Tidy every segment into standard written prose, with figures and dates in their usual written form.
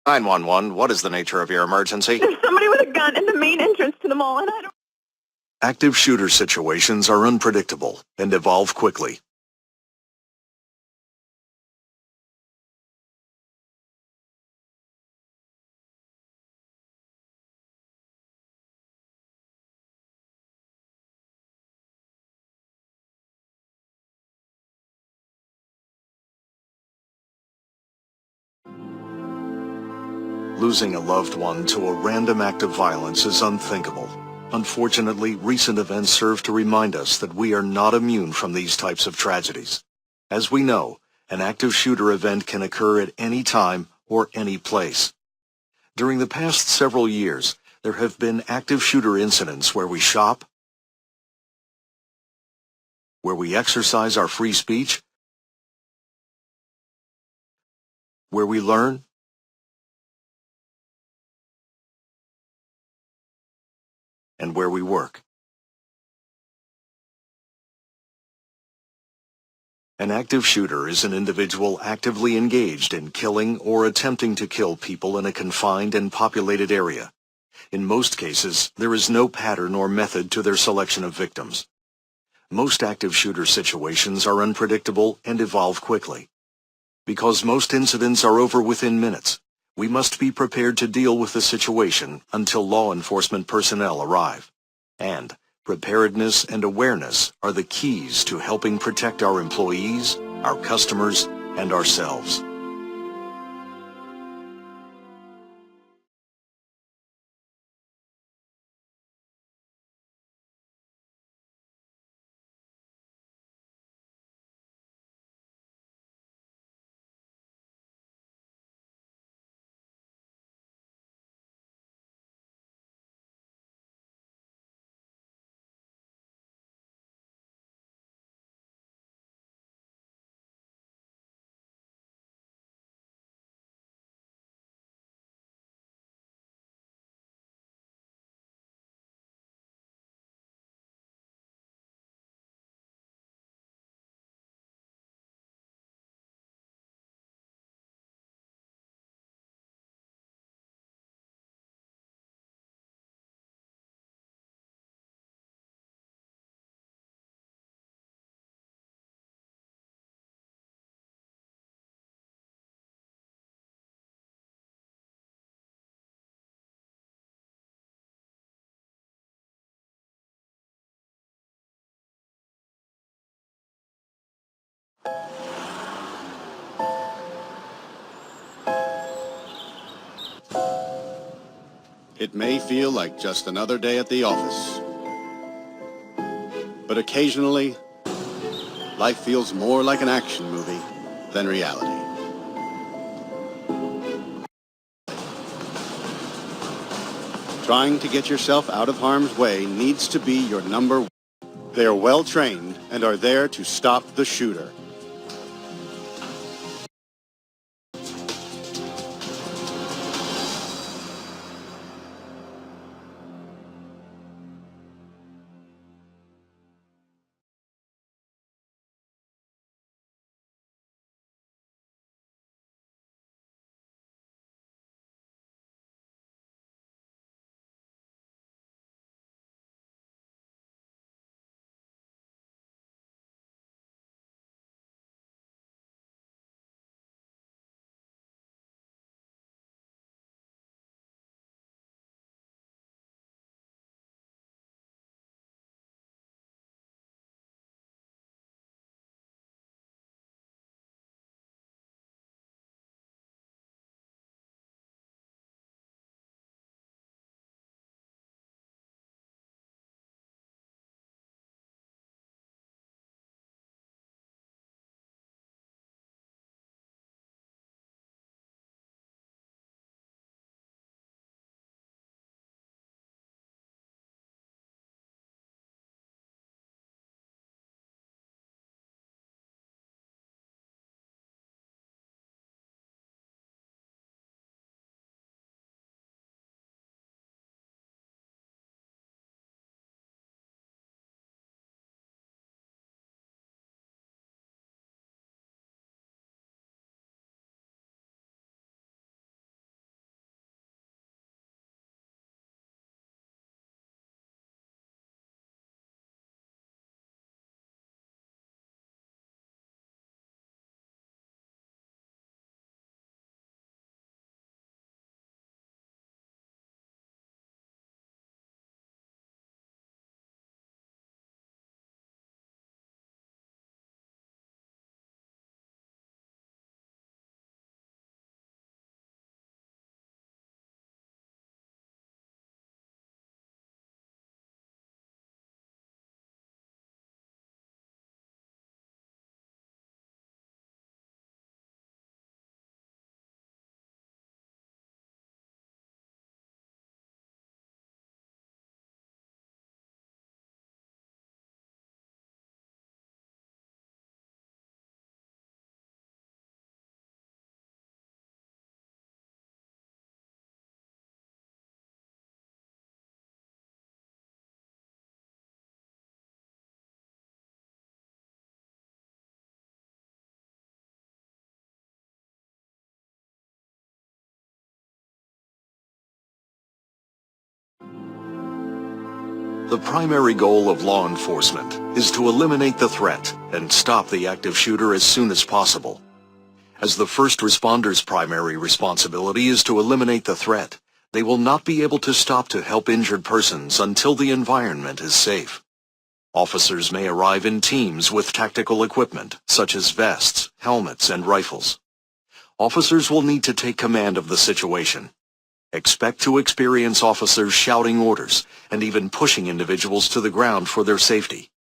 911, what is the nature of your emergency? There's somebody with a gun in the main entrance to the mall, and I don't... Active shooter situations are unpredictable and evolve quickly. Losing a loved one to a random act of violence is unthinkable. Unfortunately, recent events serve to remind us that we are not immune from these types of tragedies. As we know, an active shooter event can occur at any time or any place. During the past several years, there have been active shooter incidents where we shop, where we exercise our free speech, where we learn, and where we work. An active shooter is an individual actively engaged in killing or attempting to kill people in a confined and populated area. In most cases, there is no pattern or method to their selection of victims. Most active shooter situations are unpredictable and evolve quickly. Because most incidents are over within minutes, we must be prepared to deal with the situation until law enforcement personnel arrive. And preparedness and awareness are the keys to helping protect our employees, our customers, and ourselves. It may feel like just another day at the office, but occasionally, life feels more like an action movie than reality. Trying to get yourself out of harm's way needs to be your number one. They are well trained and are there to stop the shooter. The primary goal of law enforcement is to eliminate the threat and stop the active shooter as soon as possible. As the first responder's primary responsibility is to eliminate the threat, they will not be able to stop to help injured persons until the environment is safe. Officers may arrive in teams with tactical equipment, such as vests, helmets, and rifles. Officers will need to take command of the situation. Expect to experience officers shouting orders and even pushing individuals to the ground for their safety.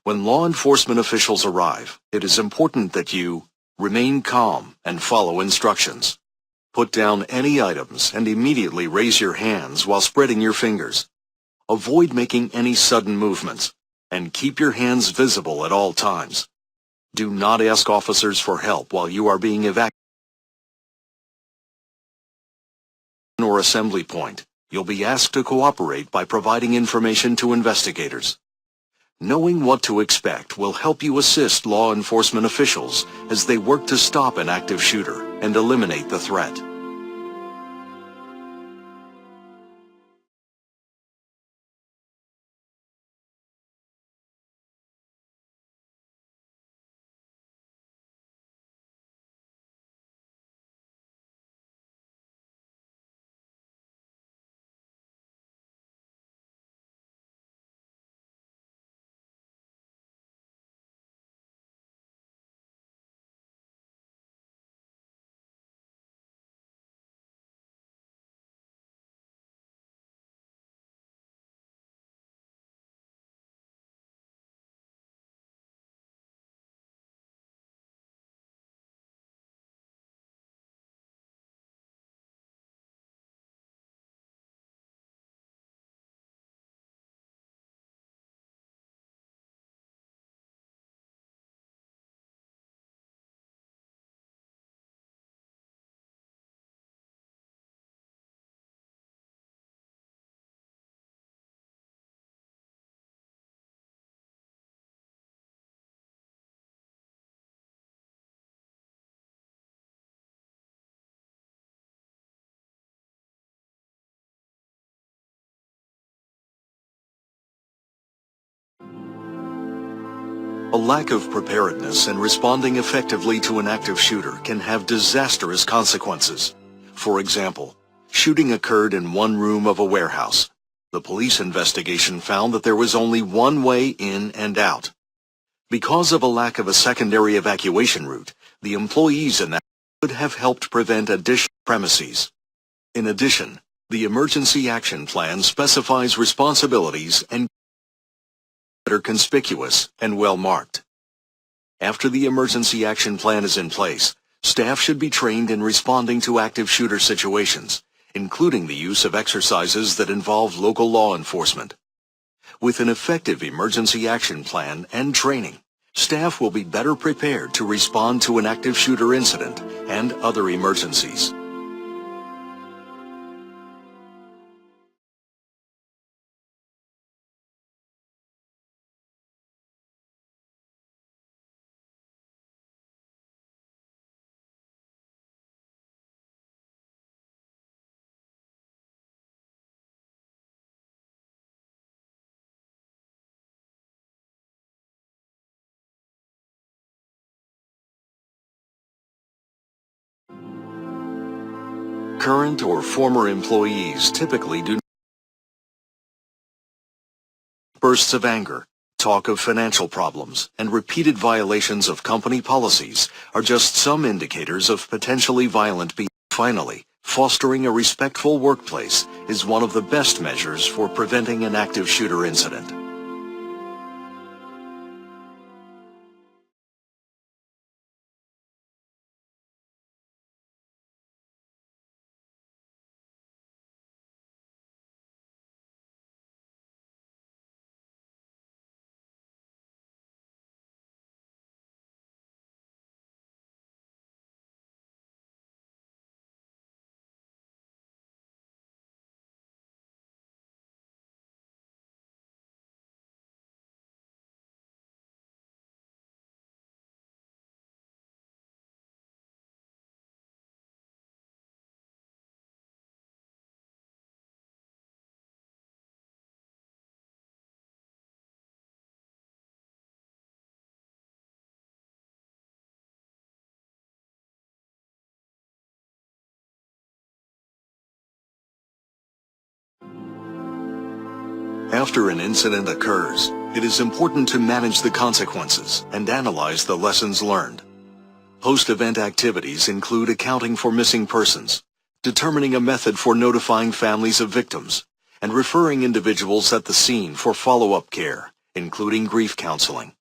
When law enforcement officials arrive, it is important that you remain calm and follow instructions. Put down any items and immediately raise your hands while spreading your fingers. Avoid making any sudden movements, and keep your hands visible at all times. Do not ask officers for help while you are being evacuated or assembly point. You'll be asked to cooperate by providing information to investigators. Knowing what to expect will help you assist law enforcement officials as they work to stop an active shooter and eliminate the threat. A lack of preparedness and responding effectively to an active shooter can have disastrous consequences. For example, shooting occurred in one room of a warehouse. The police investigation found that there was only one way in and out. Because of a lack of a secondary evacuation route, the employees in that would have helped prevent additional premises. In addition, the Emergency Action Plan specifies responsibilities and that are conspicuous and well marked. After the Emergency Action Plan is in place, staff should be trained in responding to active shooter situations, including the use of exercises that involve local law enforcement. With an effective Emergency Action Plan and training, staff will be better prepared to respond to an active shooter incident and other emergencies. Current or former employees typically do bursts of anger, talk of financial problems, and repeated violations of company policies are just some indicators of potentially violent behavior. Finally, fostering a respectful workplace is one of the best measures for preventing an active shooter incident. After an incident occurs, it is important to manage the consequences and analyze the lessons learned. Post-event activities include accounting for missing persons, determining a method for notifying families of victims, and referring individuals at the scene for follow-up care, including grief counseling.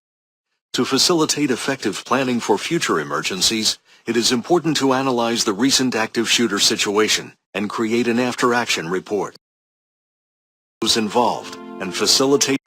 To facilitate effective planning for future emergencies, it is important to analyze the recent active shooter situation and create an after-action report. Those involved and facilitate